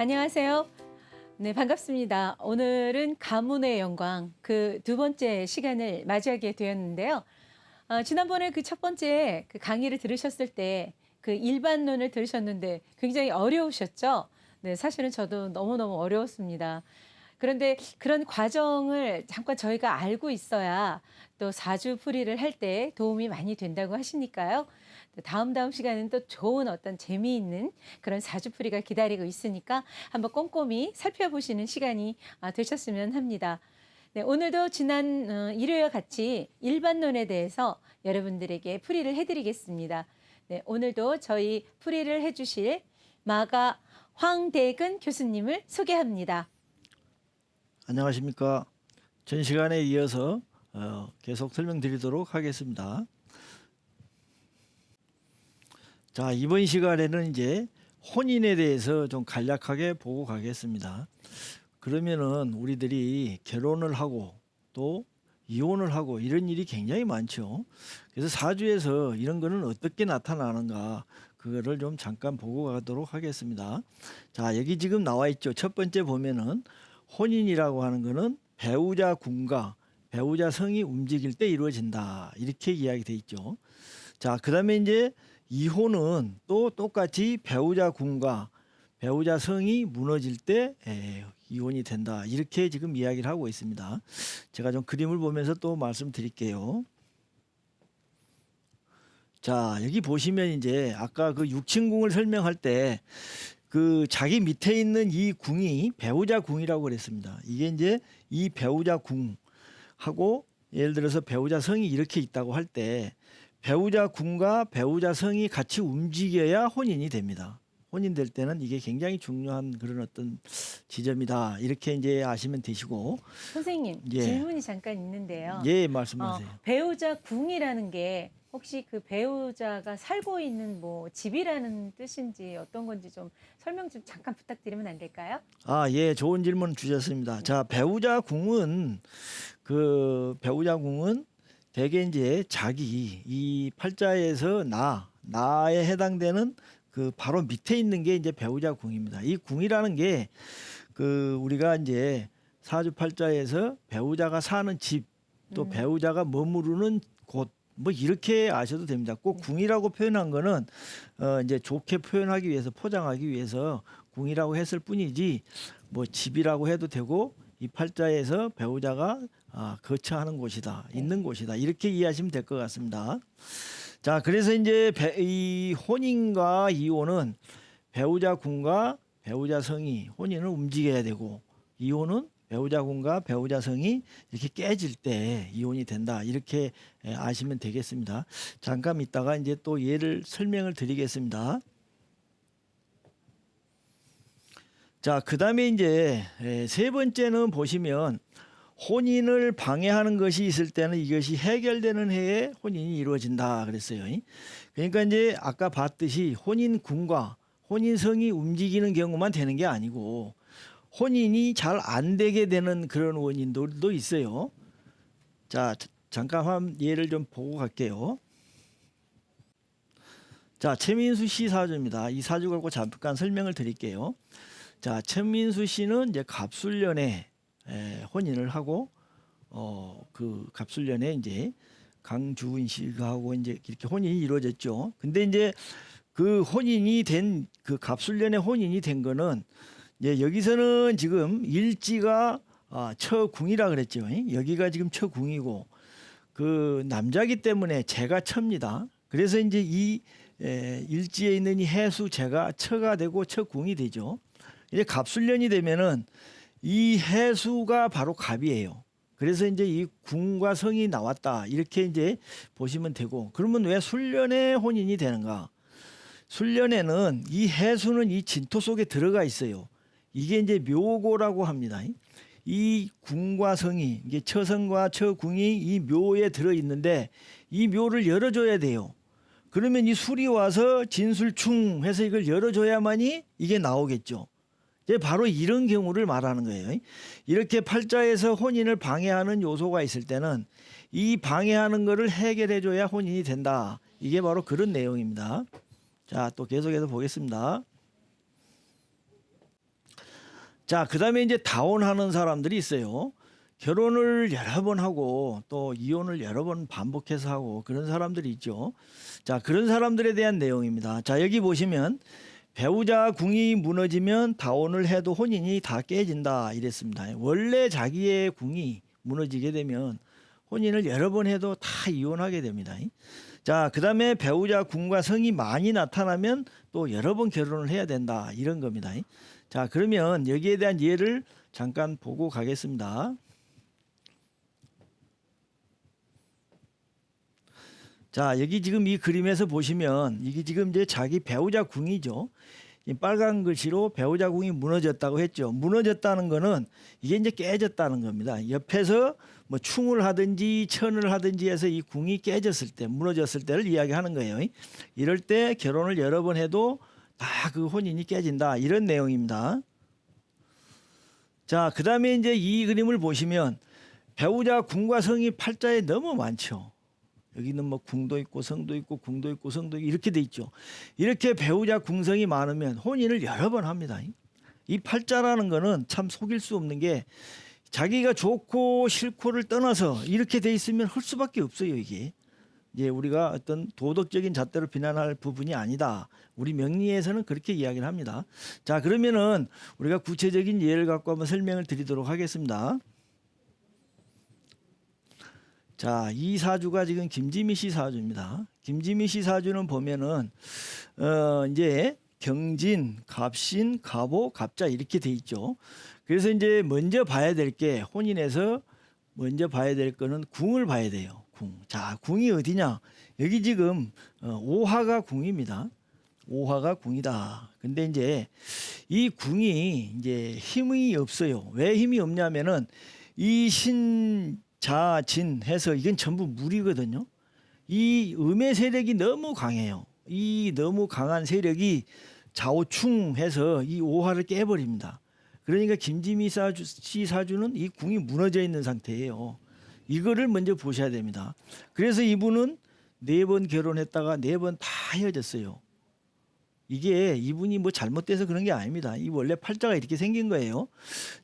안녕하세요. 네, 반갑습니다. 오늘은 가문의 영광 그 두 번째 시간을 맞이하게 되었는데요. 지난번에 그 첫 번째 그 강의를 들으셨을 때 그 일반론을 들으셨는데 굉장히 어려우셨죠? 네, 사실은 저도 너무너무 어려웠습니다. 그런데 그런 과정을 잠깐 저희가 알고 있어야 또 사주풀이를 할 때 도움이 많이 된다고 하시니까요. 또 다음 시간은 또 좋은 어떤 재미있는 그런 사주풀이가 기다리고 있으니까 한번 꼼꼼히 살펴보시는 시간이 되셨으면 합니다. 네, 오늘도 지난 일요일과 같이 일반론에 대해서 여러분들에게 풀이를 해드리겠습니다. 네, 오늘도 저희 풀이를 해주실 마가 황대근 교수님을 소개합니다. 안녕하십니까. 전 시간에 이어서 계속 설명드리도록 하겠습니다. 자, 이번 시간에는 이제 혼인에 대해서 좀 간략하게 보고 가겠습니다. 그러면은 우리들이 결혼을 하고 또 이혼을 하고 이런 일이 굉장히 많죠. 그래서 사주에서 이런 거는 어떻게 나타나는가 그거를 좀 잠깐 보고 가도록 하겠습니다. 자, 여기 지금 나와 있죠. 첫 번째 보면은 혼인이라고 하는 거는 배우자 궁과 배우자 성이 움직일 때 이루어진다. 이렇게 이야기돼 있죠. 자, 그다음에 이제 이혼은 또 똑같이 배우자 궁과 배우자 성이 무너질 때 이혼이 된다. 이렇게 지금 이야기를 하고 있습니다. 제가 좀 그림을 보면서 또 말씀드릴게요. 자, 여기 보시면 이제 아까 그 육친궁을 설명할 때 그 자기 밑에 있는 이 궁이 배우자 궁이라고 그랬습니다. 이게 이제 이 배우자 궁하고 예를 들어서 배우자 성이 이렇게 있다고 할 때 배우자 궁과 배우자 성이 같이 움직여야 혼인이 됩니다. 혼인될 때는 이게 굉장히 중요한 그런 어떤 지점이다. 이렇게 이제 아시면 되시고. 선생님, 예. 질문이 잠깐 있는데요. 예, 말씀하세요. 배우자 궁이라는 게 혹시 그 배우자가 살고 있는 뭐 집이라는 뜻인지 어떤 건지 좀 설명 좀 잠깐 부탁드리면 안 될까요? 아, 예, 좋은 질문 주셨습니다. 자, 배우자 궁은 대개 이제 자기 이 팔자에서 나에 해당되는 그 바로 밑에 있는 게 이제 배우자 궁입니다. 이 궁이라는 게 그 우리가 이제 사주 팔자에서 배우자가 사는 집 또 배우자가 머무르는 곳 뭐 이렇게 아셔도 됩니다. 꼭 궁이라고 표현한 거는 이제 좋게 표현하기 위해서 포장하기 위해서 궁이라고 했을 뿐이지 뭐 집이라고 해도 되고 이 팔자에서 배우자가 거처하는 곳이다, 있는 곳이다 이렇게 이해하시면 될 것 같습니다. 자, 그래서 이제 이 혼인과 이혼은 배우자 궁과 배우자 성이 혼인을 움직여야 되고 이혼은 배우자 궁과 배우자 성이 이렇게 깨질 때 이혼이 된다 이렇게 아시면 되겠습니다. 잠깐 있다가 이제 또 예를 설명을 드리겠습니다. 자, 그다음에 이제 세 번째는 보시면 혼인을 방해하는 것이 있을 때는 이것이 해결되는 해에 혼인이 이루어진다 그랬어요. 그러니까 이제 아까 봤듯이 혼인궁과 혼인성이 움직이는 경우만 되는 게 아니고 혼인이 잘 안 되게 되는 그런 원인들도 있어요. 자, 잠깐 한 예를 좀 보고 갈게요. 자, 최민수 씨 사주입니다. 이 사주 갖고 잠깐 설명을 드릴게요. 자, 최민수 씨는 이제 갑술년에 혼인을 하고 그 갑술년에 이제 강주은 씨하고 이제 이렇게 혼인이 이루어졌죠. 근데 이제 그 혼인이 된 그 갑술년에 혼인이 된 거는 이제 여기서는 지금 일지가 처궁이라 그랬죠. 여기가 지금 처궁이고 그 남자기 때문에 제가 처입니다. 그래서 이제 이 일지에 있는 이 해수 제가 처가 되고 처궁이 되죠. 이제 갑술년이 되면은 이 해수가 바로 갑이에요. 그래서 이제 이 궁과 성이 나왔다 이렇게 이제 보시면 되고 그러면 왜 술년에 혼인이 되는가? 술년에는 이 해수는 이 진토 속에 들어가 있어요. 이게 이제 묘고라고 합니다. 이 궁과 성이 이게 처성과 처궁이 이 묘에 들어 있는데 이 묘를 열어줘야 돼요. 그러면 이 술이 와서 진술충 해서 이걸 열어줘야만이 이게 나오겠죠. 이제 바로 이런 경우를 말하는 거예요. 이렇게 팔자에서 혼인을 방해하는 요소가 있을 때는 이 방해하는 거를 해결해줘야 혼인이 된다. 이게 바로 그런 내용입니다. 자, 또 계속해서 보겠습니다. 자, 그다음에 이제 다혼하는 사람들이 있어요. 결혼을 여러 번 하고 또 이혼을 여러 번 반복해서 하고 그런 사람들이 있죠. 자, 그런 사람들에 대한 내용입니다. 자, 여기 보시면 배우자 궁이 무너지면 다혼을 해도 혼인이 다 깨진다 이랬습니다. 원래 자기의 궁이 무너지게 되면 혼인을 여러 번 해도 다 이혼하게 됩니다. 자, 그다음에 배우자 궁과 성이 많이 나타나면 또 여러 번 결혼을 해야 된다 이런 겁니다. 자, 그러면 여기에 대한 예를 잠깐 보고 가겠습니다. 자, 여기 지금 이 그림에서 보시면 이게 지금 이제 자기 배우자 궁이죠. 이 빨간 글씨로 배우자 궁이 무너졌다고 했죠. 무너졌다는 거는 이게 이제 깨졌다는 겁니다. 옆에서 뭐 충을 하든지 천을 하든지 해서 이 궁이 깨졌을 때, 무너졌을 때를 이야기하는 거예요. 이럴 때 결혼을 여러 번 해도 다 그 혼인이 깨진다 이런 내용입니다. 자, 그다음에 이제 이 그림을 보시면 배우자 궁과 성이 팔자에 너무 많죠. 여기는 뭐 궁도 있고 성도 있고 궁도 있고 성도 있고 이렇게 돼 있죠. 이렇게 배우자 궁성이 많으면 혼인을 여러 번 합니다. 이 팔자라는 거는 참 속일 수 없는 게 자기가 좋고 싫고를 떠나서 이렇게 돼 있으면 할 수밖에 없어요. 이게 이제 우리가 어떤 도덕적인 잣대로 비난할 부분이 아니다. 우리 명리에서는 그렇게 이야기를 합니다. 자, 그러면은 우리가 구체적인 예를 갖고 한번 설명을 드리도록 하겠습니다. 자, 이 사주가 지금 김지미 씨 사주입니다. 김지미 씨 사주는 보면은 이제 경진, 갑신, 갑오, 갑자 이렇게 돼 있죠. 그래서 이제 먼저 봐야 될 게 혼인에서 먼저 봐야 될 거는 궁을 봐야 돼요. 궁. 자, 궁이 어디냐? 여기 지금 오화가 궁입니다. 오화가 궁이다. 근데 이제 이 궁이 이제 힘이 없어요. 왜 힘이 없냐면은 이 신자진 해서 이건 전부 물이거든요. 이 음의 세력이 너무 강해요. 이 너무 강한 세력이 좌우충해서 이 오화를 깨버립니다. 그러니까 김지미 씨 사주는 이 궁이 무너져 있는 상태예요. 이거를 먼저 보셔야 됩니다. 그래서 이분은 4번 결혼했다가 4번 다 헤어졌어요. 이게 이분이 뭐 잘못돼서 그런 게 아닙니다. 이 원래 팔자가 이렇게 생긴 거예요.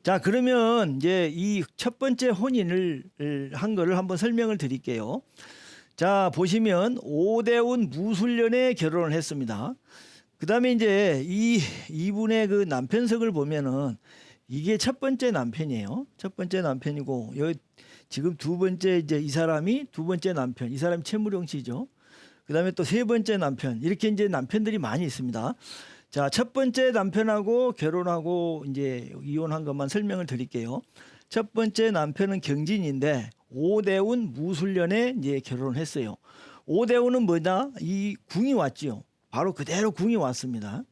자, 그러면 이제 이 첫 번째 혼인을 한 거를 한번 설명을 드릴게요. 자, 보시면 오대운 무술년에 결혼을 했습니다. 그다음에 이제 이분의 그 남편석을 보면은 이게 첫 번째 남편이에요. 첫 번째 남편이고 여기 지금 두 번째 이제 이 사람이 두 번째 남편. 이 사람이 최무룡 씨죠. 그다음에 또 세 번째 남편. 이렇게 이제 남편들이 많이 있습니다. 자, 첫 번째 남편하고 결혼하고 이제 이혼한 것만 설명을 드릴게요. 첫 번째 남편은 경진인데 오대운 무술년에 이제 결혼을 했어요. 오대운은 뭐냐? 이 궁이 왔지요. 바로 그대로 궁이 왔습니다.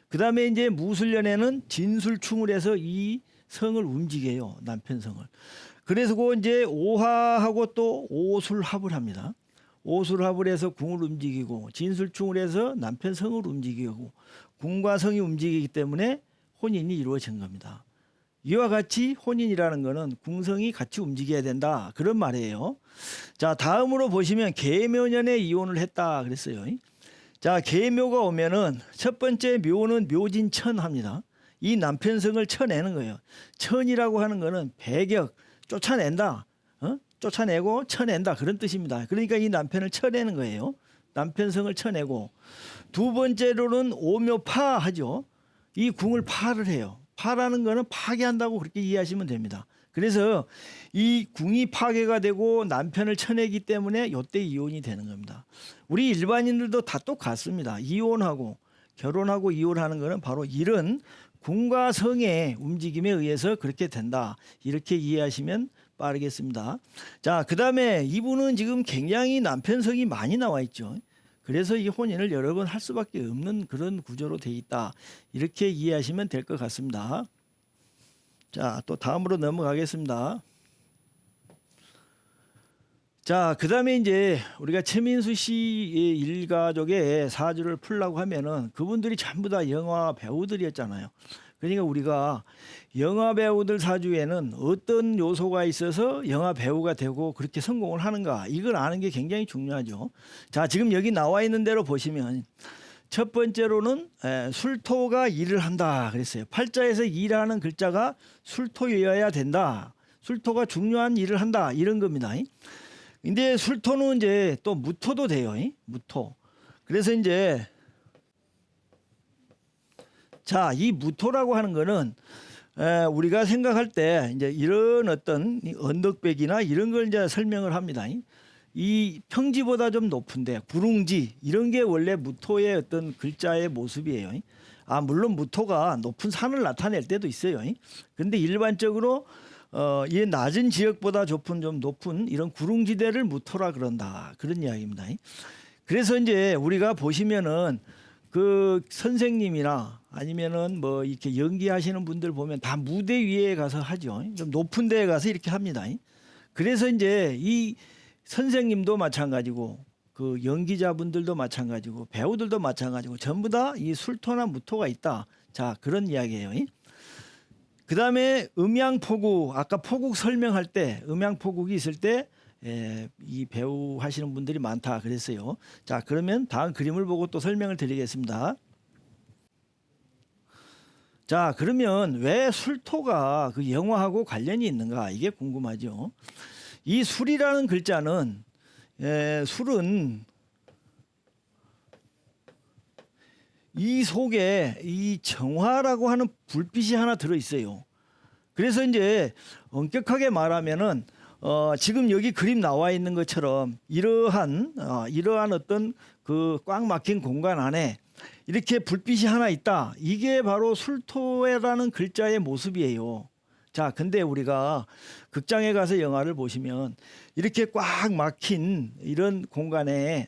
그다음에 이제 무술년에는 진술충을 해서 이 성을 움직여요. 남편 성을. 그래서 그 이제 오화하고 또 오술합을 합니다. 오술합을 해서 궁을 움직이고 진술충을 해서 남편 성을 움직이고 궁과 성이 움직이기 때문에 혼인이 이루어진 겁니다. 이와 같이 혼인이라는 거는 궁성이 같이 움직여야 된다. 그런 말이에요. 자, 다음으로 보시면 계묘년에 이혼을 했다 그랬어요. 자, 계묘가 오면은 첫 번째 묘는 묘진천합니다. 이 남편성을 쳐내는 거예요. 천이라고 하는 거는 배격, 쫓아낸다. 쫓아내고 쳐낸다. 그런 뜻입니다. 그러니까 이 남편을 쳐내는 거예요. 남편성을 쳐내고 두 번째로는 오묘파 하죠. 이 궁을 파를 해요. 파라는 거는 파괴한다고 그렇게 이해하시면 됩니다. 그래서 이 궁이 파괴가 되고 남편을 쳐내기 때문에 이때 이혼이 되는 겁니다. 우리 일반인들도 다 똑같습니다. 이혼하고 결혼하고 이혼하는 거는 바로 이런 궁과 성의 움직임에 의해서 그렇게 된다. 이렇게 이해하시면 빠르겠습니다. 자, 그다음에 이분은 지금 굉장히 남편성이 많이 나와 있죠. 그래서 이 혼인을 여러 번 할 수밖에 없는 그런 구조로 돼 있다. 이렇게 이해하시면 될 것 같습니다. 자, 또 다음으로 넘어가겠습니다. 자, 그다음에 이제 우리가 최민수 씨의 일가족의 사주를 풀라고 하면은 그분들이 전부 다 영화 배우들이었잖아요. 그러니까 우리가 영화 배우들 사주에는 어떤 요소가 있어서 영화 배우가 되고 그렇게 성공을 하는가 이걸 아는 게 굉장히 중요하죠. 자, 지금 여기 나와 있는 대로 보시면 첫 번째로는 술토가 일을 한다 그랬어요. 팔자에서 일하는 글자가 술토여야 된다. 술토가 중요한 일을 한다 이런 겁니다. 근데 술토는 이제 또 무토도 돼요. 무토. 그래서 이제 자, 이 무토라고 하는 거는 우리가 생각할 때 이제 이런 어떤 언덕백이나 이런 걸 이제 설명을 합니다. 이 평지보다 좀 높은데 구릉지 이런 게 원래 무토의 어떤 글자의 모습이에요. 물론 무토가 높은 산을 나타낼 때도 있어요. 근데 일반적으로 이 낮은 지역보다 좀 높은 이런 구릉지대를 무토라 그런다. 그런 이야기입니다. 그래서 이제 우리가 보시면은 그 선생님이나 아니면은 뭐 이렇게 연기하시는 분들 보면 다 무대 위에 가서 하죠. 좀 높은 데에 가서 이렇게 합니다. 그래서 이제 이 선생님도 마찬가지고 그 연기자분들도 마찬가지고 배우들도 마찬가지고 전부 다 이 술토나 무토가 있다. 자, 그런 이야기예요. 그다음에 음양포국, 아까 포국 설명할 때 음양포국이 있을 때 이 배우 하시는 분들이 많다 그랬어요. 자, 그러면 다음 그림을 보고 또 설명을 드리겠습니다. 자, 그러면 왜 술토가 그 영화하고 관련이 있는가 이게 궁금하죠. 이 술이라는 글자는 술은 이 속에 이 정화라고 하는 불빛이 하나 들어 있어요. 그래서 이제 엄격하게 말하면은 지금 여기 그림 나와 있는 것처럼 이러한 어떤 그 꽉 막힌 공간 안에 이렇게 불빛이 하나 있다. 이게 바로 술토라는 글자의 모습이에요. 자, 근데 우리가 극장에 가서 영화를 보시면 이렇게 꽉 막힌 이런 공간에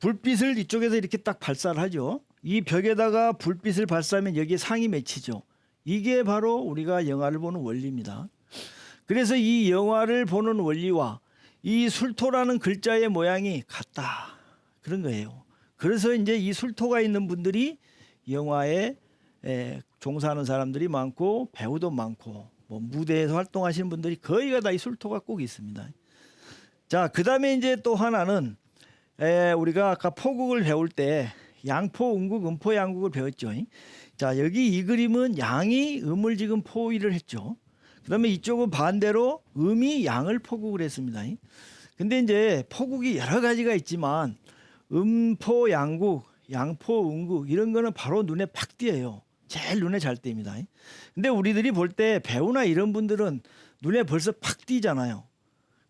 불빛을 이쪽에서 이렇게 딱 발사를 하죠. 이 벽에다가 불빛을 발사하면 여기에 상이 맺히죠. 이게 바로 우리가 영화를 보는 원리입니다. 그래서 이 영화를 보는 원리와 이 술토라는 글자의 모양이 같다. 그런 거예요. 그래서 이제 이 술토가 있는 분들이 영화에 종사하는 사람들이 많고 배우도 많고 뭐 무대에서 활동하시는 분들이 거의가 다 이 술토가 꼭 있습니다. 자, 그다음에 이제 또 하나는 우리가 아까 포국을 배울 때 양포, 음국, 음포, 양국을 배웠죠. 자, 여기 이 그림은 양이 음을 지금 포위를 했죠. 그다음에 이쪽은 반대로 음이 양을 포국을 했습니다. 근데 이제 포국이 여러 가지가 있지만 음포, 양국, 양포, 음국 이런 거는 바로 눈에 팍 띄어요. 제일 눈에 잘 띕니다. 근데 우리들이 볼 때 배우나 이런 분들은 눈에 벌써 팍 띄잖아요.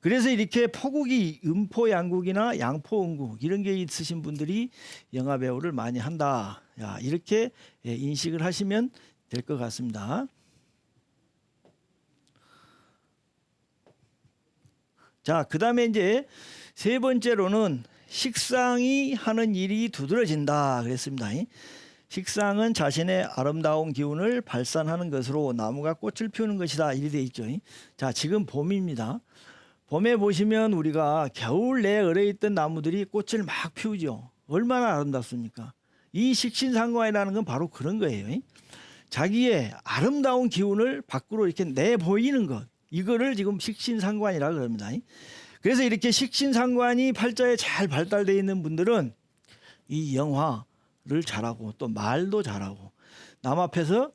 그래서 이렇게 포국이 음포, 양국이나 양포, 음국 이런 게 있으신 분들이 영화 배우를 많이 한다. 이렇게 인식을 하시면 될 것 같습니다. 자, 그다음에 이제 세 번째로는 식상이 하는 일이 두드러진다 그랬습니다. 식상은 자신의 아름다운 기운을 발산하는 것으로 나무가 꽃을 피우는 것이다 이리 돼 있죠. 자, 지금 봄입니다. 봄에 보시면 우리가 겨울 내에 얼어있던 나무들이 꽃을 막 피우죠. 얼마나 아름답습니까? 이 식신상관이라는 건 바로 그런 거예요. 자기의 아름다운 기운을 밖으로 이렇게 내보이는 것, 이거를 지금 식신상관이라고 합니다. 그래서 이렇게 식신상관이 팔자에 잘 발달되어 있는 분들은 이 영화를 잘하고 또 말도 잘하고 남 앞에서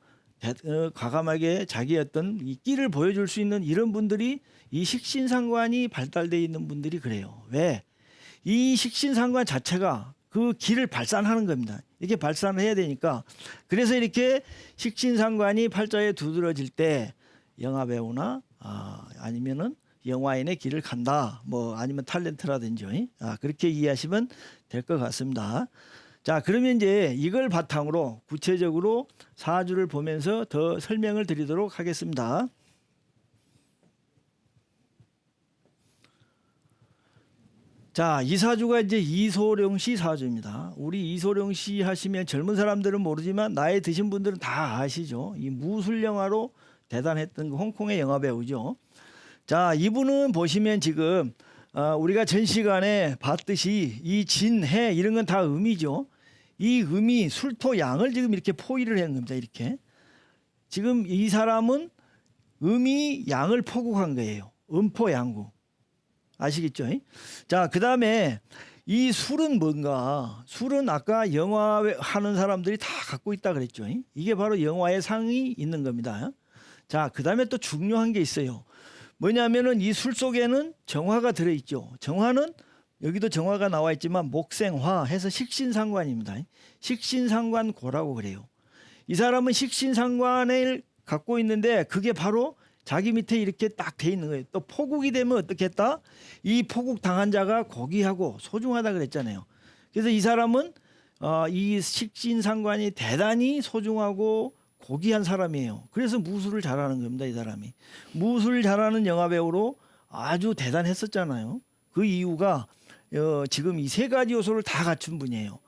과감하게 자기의 어떤 이 끼를 보여줄 수 있는 이런 분들이 이 식신상관이 발달되어 있는 분들이 그래요. 왜? 이 식신상관 자체가 그 기를 발산하는 겁니다. 이렇게 발산을 해야 되니까. 그래서 이렇게 식신상관이 팔자에 두드러질 때 영화배우나 아니면은 영화인의 길을 간다. 뭐 아니면 탤런트라든지 그렇게 이해하시면 될 것 같습니다. 자, 그러면 이제 이걸 바탕으로 구체적으로 사주를 보면서 더 설명을 드리도록 하겠습니다. 자, 이 사주가 이제 이소룡 씨 사주입니다. 우리 이소룡 씨 하시면 젊은 사람들은 모르지만 나이 드신 분들은 다 아시죠. 이 무술 영화로 대단했던 그 홍콩의 영화 배우죠. 자, 이분은 보시면 지금 우리가 전 시간에 봤듯이 이 진, 해 이런 건 다 음이죠. 이 음이 술토 양을 지금 이렇게 포위를 한 겁니다. 이렇게 지금 이 사람은 음이 양을 포국한 거예요. 음포 양국 아시겠죠? 자, 그 다음에 이 술은 뭔가? 술은 아까 영화 하는 사람들이 다 갖고 있다 그랬죠. 이게 바로 영화의 상이 있는 겁니다. 자, 그다음에 또 중요한 게 있어요. 뭐냐면은 이 술 속에는 정화가 들어 있죠. 정화는 여기도 정화가 나와 있지만 목생화 해서 식신상관입니다. 식신상관고라고 그래요. 이 사람은 식신상관을 갖고 있는데 그게 바로 자기 밑에 이렇게 딱 돼 있는 거예요. 또 포국이 되면 어떻게 했다? 이 포국 당한 자가 고귀하고 소중하다 그랬잖아요. 그래서 이 사람은 이 식신상관이 대단히 소중하고 고귀한 사람이에요. 그래서 무술을 잘하는 겁니다. 이 사람이. 무술 잘하는 영화배우로 아주 대단했었잖아요. 그 이유가 지금 이 세 가지 요소를 다 갖춘 분이에요.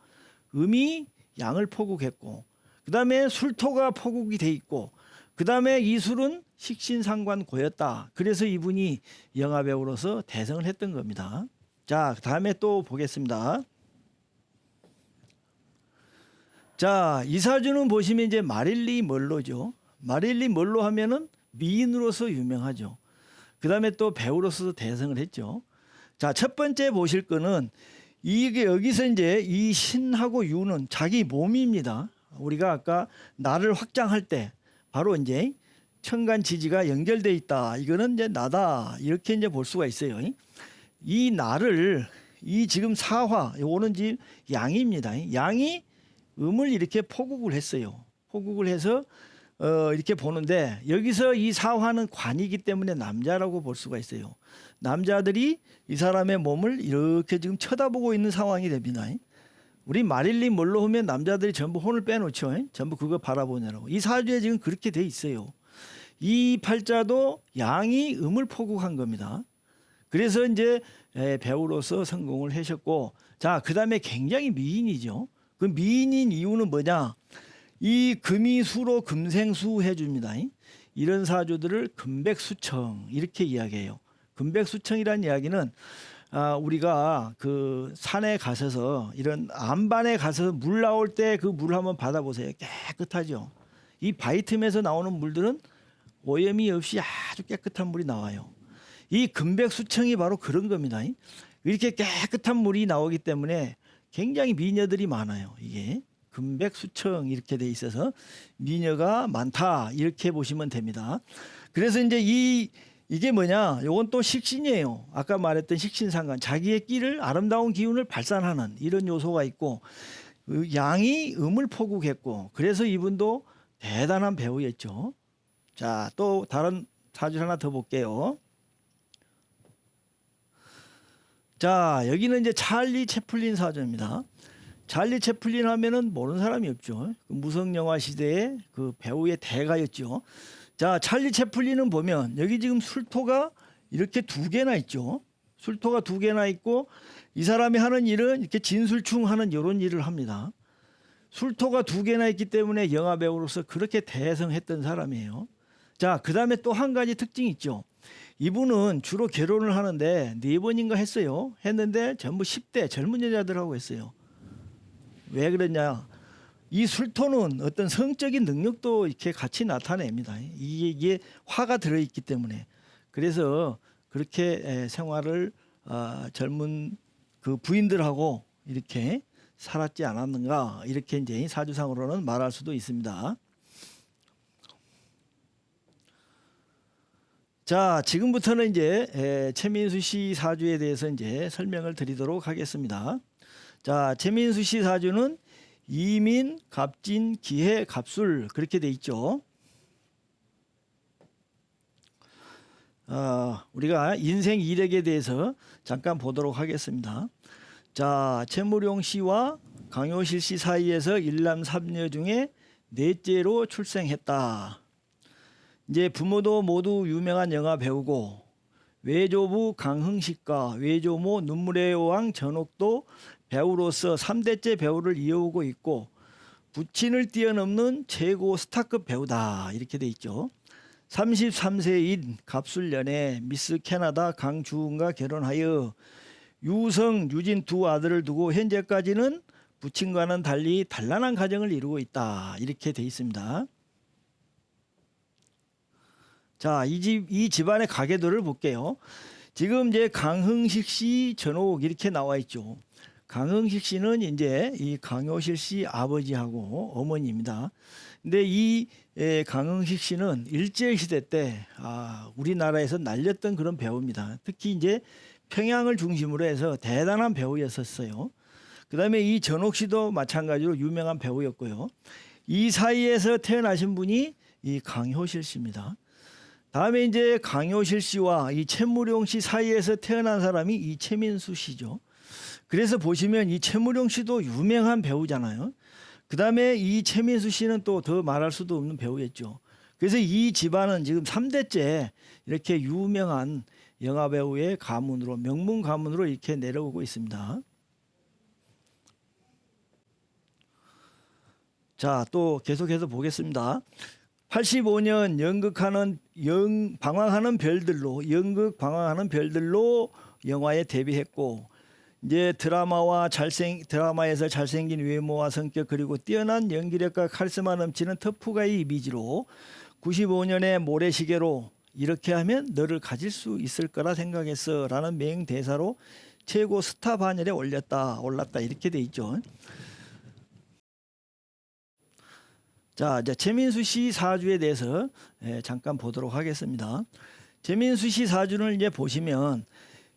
음이 양을 포국했고, 그 다음에 술토가 포국이 돼 있고, 그 다음에 이 술은 식신상관고였다. 그래서 이분이 영화배우로서 대성을 했던 겁니다. 자, 다음에 또 보겠습니다. 자, 이 사주는 보시면 이제 마릴리 멀로죠. 마릴리 멀로 하면은 미인으로서 유명하죠. 그 다음에 또 배우로서 대성을 했죠. 자, 첫 번째 보실 거는 이게 여기서 이제 이 신하고 유는 자기 몸입니다. 우리가 아까 나를 확장할 때 바로 이제 천간 지지가 연결돼 있다. 이거는 이제 나다. 이렇게 이제 볼 수가 있어요. 이 나를 이 지금 사화 요거는 지금 양입니다. 양이 음을 이렇게 포국을 했어요. 포국을 해서 이렇게 보는데 여기서 이 사화는 관이기 때문에 남자라고 볼 수가 있어요. 남자들이 이 사람의 몸을 이렇게 지금 쳐다보고 있는 상황이 됩니다. 우리 마릴린 멀로 하면 남자들이 전부 혼을 빼놓죠. 전부 그거 바라보느라고. 이 사주에 지금 그렇게 돼 있어요. 이 팔자도 양이 음을 포국한 겁니다. 그래서 이제 배우로서 성공을 하셨고, 자, 그 다음에 굉장히 미인이죠. 그 미인인 이유는 뭐냐? 이 금이 수로 금생수 해줍니다. 이런 사주들을 금백수청 이렇게 이야기해요. 금백수청이라는 이야기는 우리가 그 산에 가셔서 이런 안반에 가서 물 나올 때 그 물 한번 받아보세요. 깨끗하죠. 이 바위 틈에서 나오는 물들은 오염이 없이 아주 깨끗한 물이 나와요. 이 금백수청이 바로 그런 겁니다. 이렇게 깨끗한 물이 나오기 때문에 굉장히 미녀들이 많아요. 이게 금백수청 이렇게 돼 있어서 미녀가 많다 이렇게 보시면 됩니다. 그래서 이제 이게 뭐냐? 요건 또 식신이에요. 아까 말했던 식신상관. 자기의 끼를 아름다운 기운을 발산하는 이런 요소가 있고, 양이 음을 포국했고, 그래서 이분도 대단한 배우였죠. 자, 또 다른 사주 하나 더 볼게요. 자, 여기는 이제 찰리 채플린 사주입니다. 찰리 채플린 하면은 모르는 사람이 없죠. 무성 영화 시대의 그 배우의 대가였죠. 자, 찰리 채플린은 보면 여기 지금 술토가 이렇게 두 개나 있죠. 술토가 두 개나 있고 이 사람이 하는 일은 이렇게 진술충하는 이런 일을 합니다. 술토가 두 개나 있기 때문에 영화 배우로서 그렇게 대성했던 사람이에요. 자, 그 다음에 또 한 가지 특징이 있죠. 이분은 주로 결혼을 하는데 4번인가 했어요. 했는데 전부 10대 젊은 여자들하고 했어요. 왜 그러냐? 이 술토는 어떤 성적인 능력도 이렇게 같이 나타냅니다. 이게 화가 들어있기 때문에. 그래서 그렇게 생활을 젊은 그 부인들하고 이렇게 살았지 않았는가 이렇게 이제 사주상으로는 말할 수도 있습니다. 자, 지금부터는 이제 최민수 씨 사주에 대해서 이제 설명을 드리도록 하겠습니다. 자, 최민수 씨 사주는 이민, 갑진, 기해, 갑술 그렇게 돼 있죠. 우리가 인생 이력에 대해서 잠깐 보도록 하겠습니다. 자, 최무룡 씨와 강효실 씨 사이에서 일남 삼녀 중에 넷째로 출생했다. 이제 부모도 모두 유명한 영화 배우고 외조부 강흥식과 외조모 눈물의 여왕 전옥도 배우로서 3대째 배우를 이어오고 있고 부친을 뛰어넘는 최고 스타급 배우다 이렇게 돼 있죠. 33세인 갑술년에 미스 캐나다 강주은과 결혼하여 유성, 유진 두 아들을 두고 현재까지는 부친과는 달리 단란한 가정을 이루고 있다 이렇게 돼 있습니다. 자, 이 집안의 가계도를 볼게요. 지금 이제 강흥식 씨, 전옥 이렇게 나와 있죠. 강흥식 씨는 이제 이 강효실 씨 아버지하고 어머니입니다. 근데 이 강흥식 씨는 일제 시대 때 우리나라에서 날렸던 그런 배우입니다. 특히 이제 평양을 중심으로 해서 대단한 배우였었어요. 그다음에 이 전옥 씨도 마찬가지로 유명한 배우였고요. 이 사이에서 태어나신 분이 이 강효실 씨입니다. 다음에 이제 강효실 씨와 이 최무룡 씨 사이에서 태어난 사람이 이 최민수 씨죠. 그래서 보시면 이 최무룡 씨도 유명한 배우잖아요. 그다음에 이 최민수 씨는 또 더 말할 수도 없는 배우였죠. 그래서 이 집안은 지금 3대째 이렇게 유명한 영화배우의 가문으로, 명문 가문으로 이렇게 내려오고 있습니다. 자, 또 계속해서 보겠습니다. 85년 방황하는 별들로, 연극 방황하는 별들로 영화에 데뷔했고, 이제 드라마에서 잘생긴 외모와 성격, 그리고 뛰어난 연기력과 카리스마 넘치는 터프가이 이미지로 95년에 모래시계로 이렇게 하면 너를 가질 수 있을 거라 생각했어 라는 맹대사로 최고 스타 반열에 올랐다 이렇게 돼 있죠. 자, 이제 최민수 씨 사주에 대해서 잠깐 보도록 하겠습니다. 최민수 씨 사주를 이제 보시면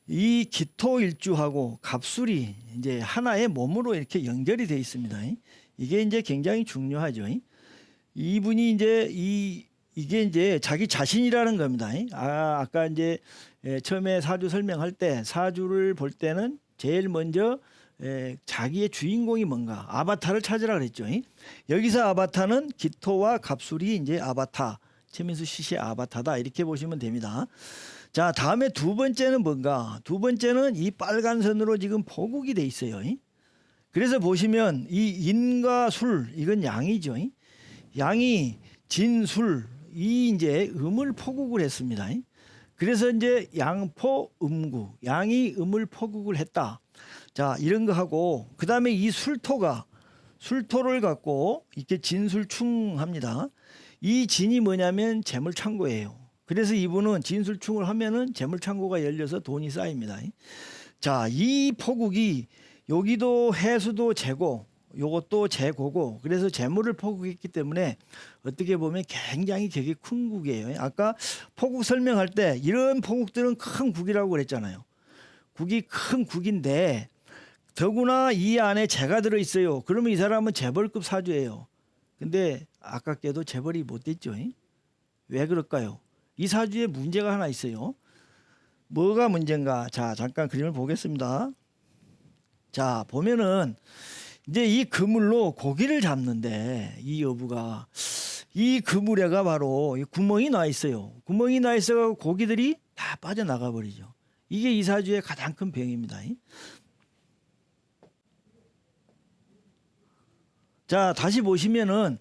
이 기토일주하고 갑술이 이제 하나의 몸으로 이렇게 연결이 되어 있습니다. 이게 이제 굉장히 중요하죠. 이분이 이제 이게 이제 자기 자신이라는 겁니다. 아까 이제 처음에 사주 설명할 때 사주를 볼 때는 제일 먼저 자기의 주인공이 뭔가 아바타를 찾으라 그랬죠. 여기서 아바타는 기토와 갑술이 이제 아바타, 최민수 씨의 아바타다 이렇게 보시면 됩니다. 자, 다음에 두 번째는 뭔가? 두 번째는 이 빨간 선으로 지금 포국이 돼 있어요. 그래서 보시면 이 인과 술 이건 양이죠. 양이 진술 이 이제 음을 포국을 했습니다. 그래서 이제 양포음구 양이 음을 포국을 했다. 자, 이런 거 하고 그다음에 이 술토를 갖고 이렇게 진술충합니다. 이 진이 뭐냐면 재물창고예요. 그래서 이분은 진술충을 하면은 재물창고가 열려서 돈이 쌓입니다. 자, 이 포국이 여기도 해수도 재고 요것도 재고고 그래서 재물을 포국했기 때문에 어떻게 보면 굉장히 되게 큰 국이에요. 아까 포국 설명할 때 이런 포국들은 큰 국이라고 그랬잖아요. 국이 큰 국인데 더구나 이 안에 재가 들어있어요. 그러면 이 사람은 재벌급 사주예요. 근데 아깝게도 재벌이 못 됐죠. 왜 그럴까요? 이 사주에 문제가 하나 있어요. 뭐가 문제인가? 자, 잠깐 그림을 보겠습니다. 자, 보면은 이제 이 그물로 고기를 잡는데 이 여부가 이 그물에가 바로 이 구멍이 나 있어요. 구멍이 나 있어서 고기들이 다 빠져나가 버리죠. 이게 이 사주의 가장 큰 병입니다. 자, 다시 보시면은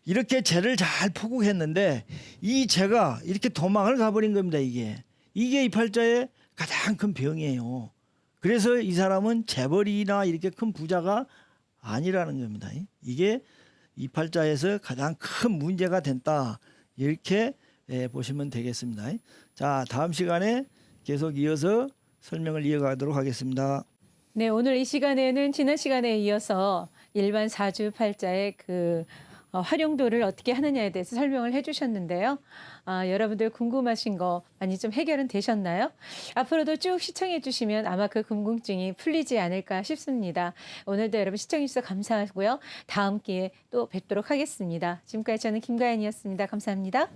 이렇게 재를 잘 포국했는데 이 재가 이렇게 도망을 가버린 겁니다. 이게 이 팔자의 가장 큰 병이에요. 그래서 이 사람은 재벌이나 이렇게 큰 부자가 아니라는 겁니다. 이게 이 팔자에서 가장 큰 문제가 된다. 이렇게 보시면 되겠습니다. 자, 다음 시간에 계속 이어서 설명을 이어가도록 하겠습니다. 네, 오늘 이 시간에는 지난 시간에 이어서 일반 사주 팔자의 그 활용도를 어떻게 하느냐에 대해서 설명을 해주셨는데요. 여러분들 궁금하신 거 많이 좀 해결은 되셨나요? 앞으로도 쭉 시청해 주시면 아마 그 궁금증이 풀리지 않을까 싶습니다. 오늘도 여러분 시청해 주셔서 감사하고요. 다음 기회에 또 뵙도록 하겠습니다. 지금까지 저는 김가연이었습니다. 감사합니다.